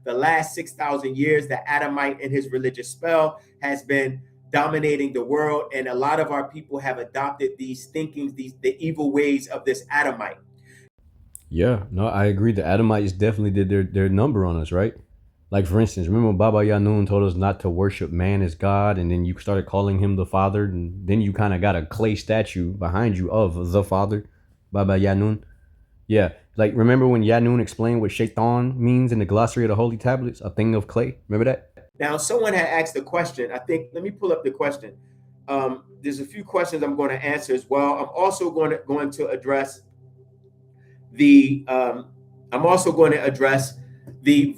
the last 6,000 years, the Adamite and his religious spell has been dominating the world, and a lot of our people have adopted these thinkings, the evil ways of this Adamite. Yeah, no, I agree. The Adamites definitely did their number on us, right? Like, for instance, remember when Baba Yanun told us not to worship man as God, and then you started calling him the Father, and then you kind of got a clay statue behind you of the Father, Baba Yanun. Yeah, like, remember when Yanun explained what shaitan means in the glossary of the Holy Tablets, a thing of clay? Remember that? Now, someone had asked a question. I think, let me pull up the question. There's a few questions I'm going to answer as well. I'm also going to address the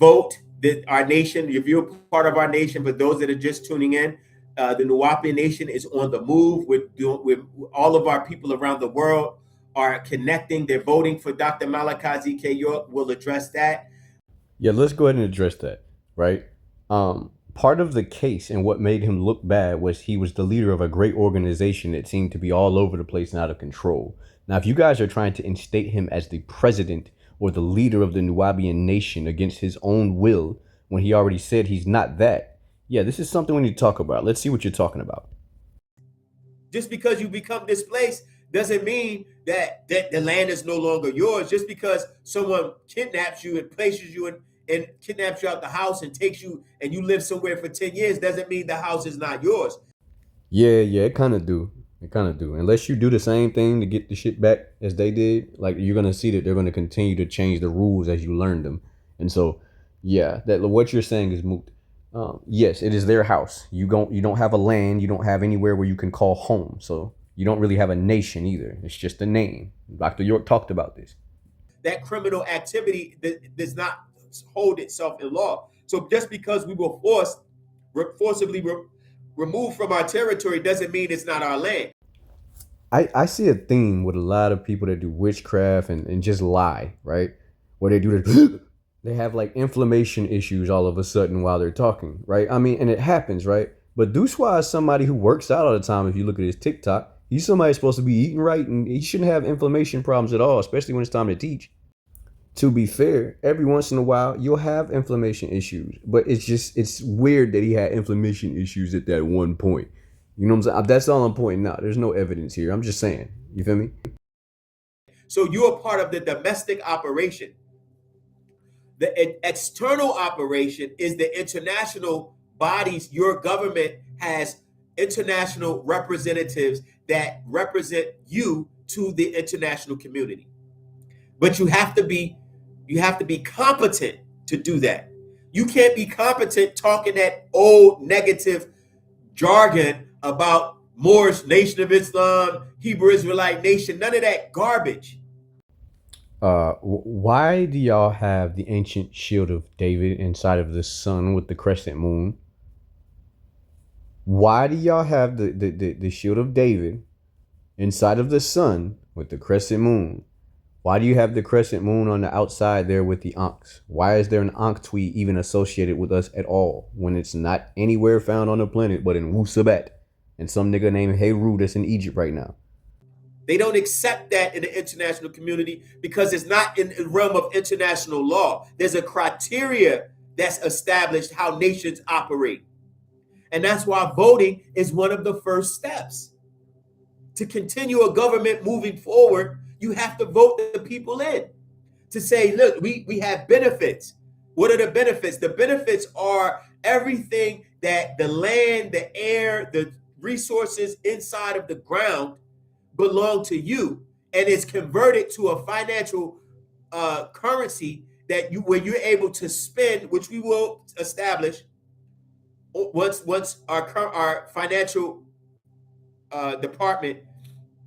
vote that our nation, if you're part of our nation, but those that are just tuning in, the Nuwapi Nation is on the move. With all of our people around the world are connecting. They're voting for Dr. Malachi Z.K. York. We'll address that. Yeah, let's go ahead and address that, right? Part of the case and what made him look bad was he was the leader of a great organization that seemed to be all over the place and out of control. Now, if you guys are trying to instate him as the president or the leader of the Nuwabian nation against his own will, when he already said he's not that, yeah, this is something we need to talk about. Let's see what you're talking about. Just because you become displaced doesn't mean that the land is no longer yours. Just because someone kidnaps you and places you and kidnaps you out the house and takes you and you live somewhere for 10 years doesn't mean the house is not yours. Yeah, it kind of do. It kind of do. Unless you do the same thing to get the shit back as they did, like, you're gonna see that they're gonna continue to change the rules as you learn them. And so, yeah, that what you're saying is moot. Yes, it is their house. You don't have a land. You don't have anywhere where you can call home. So you don't really have a nation either. It's just a name. Dr. York talked about this. That criminal activity does not hold itself in law. So just because we were forcibly removed from our territory doesn't mean it's not our land. I see a theme with a lot of people that do witchcraft and just lie, right? Where they do the they have like inflammation issues all of a sudden while they're talking, right? I mean, and it happens, right? But Doosua is somebody who works out all the time. If you look at his TikTok, he's somebody supposed to be eating right, and he shouldn't have inflammation problems at all, especially when it's time to teach. To be fair, every once in a while you'll have inflammation issues, but it's weird that he had inflammation issues at that one point. You know what I'm saying? That's all I'm pointing out. There's no evidence here. I'm just saying. You feel me? So you're part of the domestic operation. The external operation is the international bodies. Your government has international representatives that represent you to the international community. But you have to be competent to do that. You can't be competent talking that old negative jargon about Moorish Nation of Islam, Hebrew Israelite Nation, none of that garbage. Why do y'all have the ancient shield of David inside of the sun with the crescent moon? Why do y'all have the shield of David inside of the sun with the crescent moon? Why do you have the crescent moon on the outside there with the Ankhs? Why is there an Ankh tweet even associated with us at all when it's not anywhere found on the planet but in Wusabat and some nigga named Heru that's in Egypt right now? They don't accept that in the international community because it's not in the realm of international law. There's a criteria that's established how nations operate. And that's why voting is one of the first steps. To continue a government moving forward, you have to vote the people in to say, look, we have benefits. What are the benefits? The benefits are everything that the land, the air, the resources inside of the ground belong to you, and it's converted to a financial currency that where you're able to spend, which we will establish once our financial department,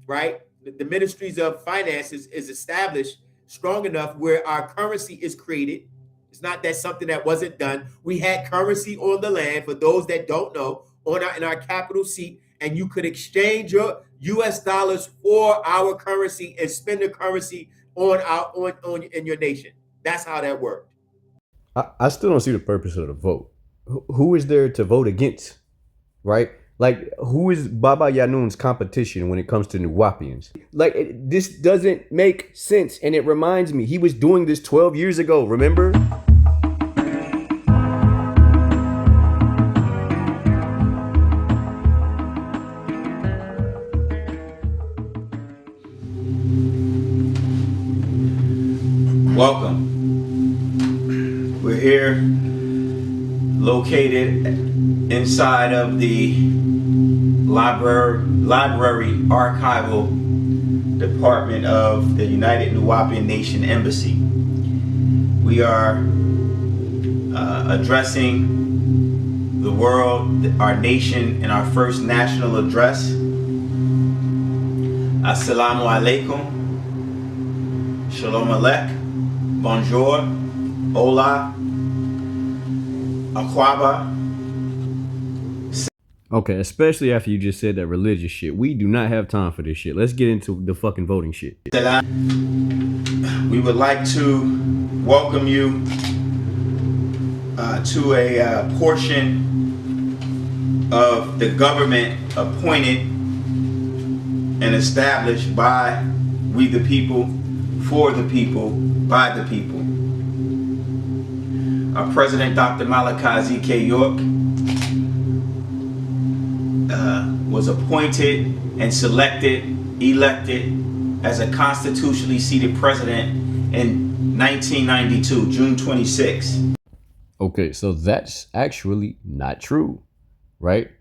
right, the ministries of finances is established strong enough where our currency is created. It's not that something that wasn't done. We had currency on the land, for those that don't know, in our capital seat, and you could exchange your U.S. dollars for our currency and spend the currency in your nation. That's how that worked. I still don't see the purpose of the vote. Who is there to vote against, right? Like, who is Baba Yanun's competition when it comes to Nuwapians? Like, this doesn't make sense, and it reminds me, he was doing this 12 years ago, remember? here, located inside of the library archival department of the United Nuwaubian Nation Embassy. We are addressing the world, our nation, in our first national address. Assalamu alaikum, shalom alek, bonjour, hola, akwaba. Okay, especially after you just said that religious shit. We do not have time for this shit. Let's get into the fucking voting shit. We would like to welcome you to a portion of the government appointed and established by we the people, for the people, by the people. Our President, Dr. Malachi Z.K. York, was appointed and elected as a constitutionally seated president in 1992, June 26. Okay, so that's actually not true, right?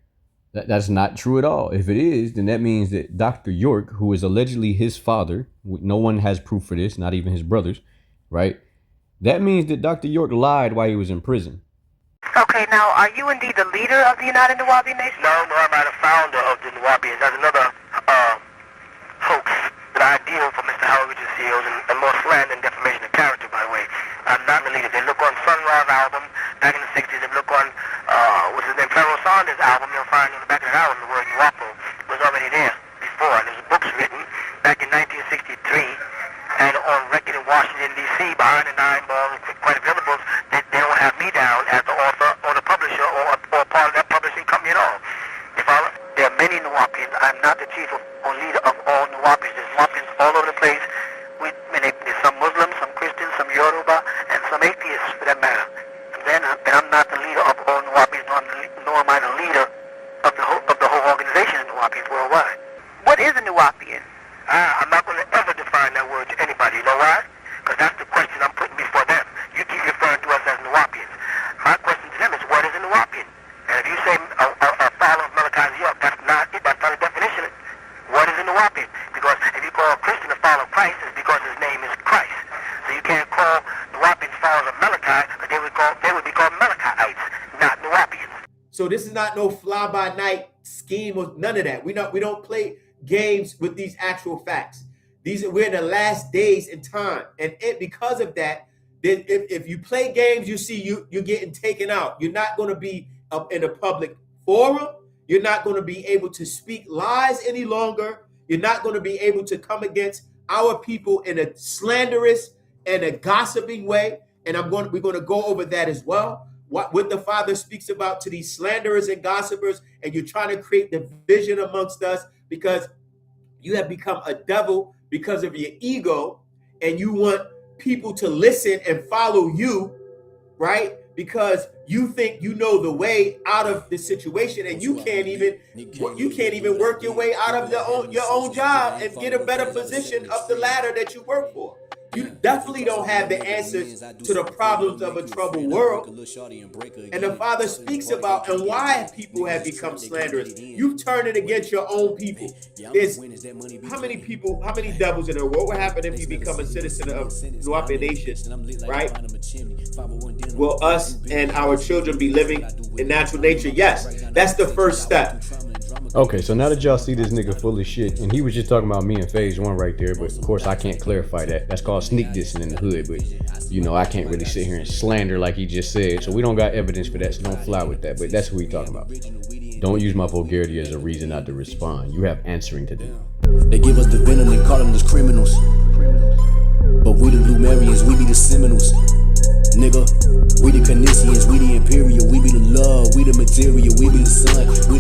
That's not true at all. If it is, then that means that Dr. York, who is allegedly his father, no one has proof for this, not even his brothers, right? That means that Dr. York lied while he was in prison. Okay, now, are you indeed the leader of the United Nuwaubian Nation? No, I'm not a founder of the Nuwaubians. That's another hoax that I deal for Mr. Howard Richard Seals and more slander and defamation of character, by the way. I'm not the leader. They look on Sunrise album back in the 60s. They look on, what's his name, Pharaoh Saunders' album. You'll find on the back of the album the word Nuwapo was already there before. And there's books written back in 1963 and on record in Washington, D.C. behind the 9 ball and quite a few other books. They don't have me down as the author or the publisher or part of that publishing company at all. You follow? There are many Nuwaubians. I'm not the chief or leader of all Nuwaubians. There's Nuwaubians all over the place. There's some Muslims, some Christians, some Yoruba, and some atheists for that matter. And I'm not the leader of all Nuwaubians, nor am I the leader of the whole organization of Nuwaubians worldwide. What is a Nuwaubian? I'm not going to ever define that word to anybody. You know why? Because that's the question I'm putting before them. You keep referring to us as Nuwaubians. My question to them is, what is a Nuwaubian? And if you say a follower of Malachi York, that's not it. That's not a definition. What is a Nuwaubian? Because if you call a Christian a follower of Christ, it's because his name is Christ. So you can't call Nuwaubians followers of Malachi, but they would be called Malachites, not Nuwaubians. So this is not no fly-by-night scheme or none of that. We don't play games with these actual facts. We're in the last days in time, and because of that, if you play games, you see you're getting taken out. You're not going to be up in a public forum. You're not going to be able to speak lies any longer. You're not going to be able to come against our people in a slanderous and a gossiping way. And we're going to go over that as well. What the Father speaks about to these slanderers and gossipers, and you're trying to create division amongst us because you have become a devil because of your ego, and you want people to listen and follow you, right? Because you think you know the way out of the situation, and you can't even work your way out of your own job and get a better position up the ladder that you work for. You definitely don't have the answers to the problems of a troubled world. And the Father speaks about and why people have become slanderous. You've turned it against your own people. There's how many devils in the world? What would happen if you become a citizen of Nuwaubian Nation, right? Will us and our children be living in natural nature? Yes, that's the first step. Okay, so now that y'all see this nigga full of shit, and he was just talking about me in phase 1 right there, but of course I can't clarify that. That's called sneak dissing in the hood, but you know, I can't really sit here and slander like he just said, so we don't got evidence for that, so don't fly with that, but that's who we talking about. Don't use my vulgarity as a reason not to respond. You have answering to do. They give us the venom and call them the criminals, but we the Lumerians, we be the Seminoles. Nigga, we the Canisians, we the Imperial, we be the love, we the material, we be the sun, we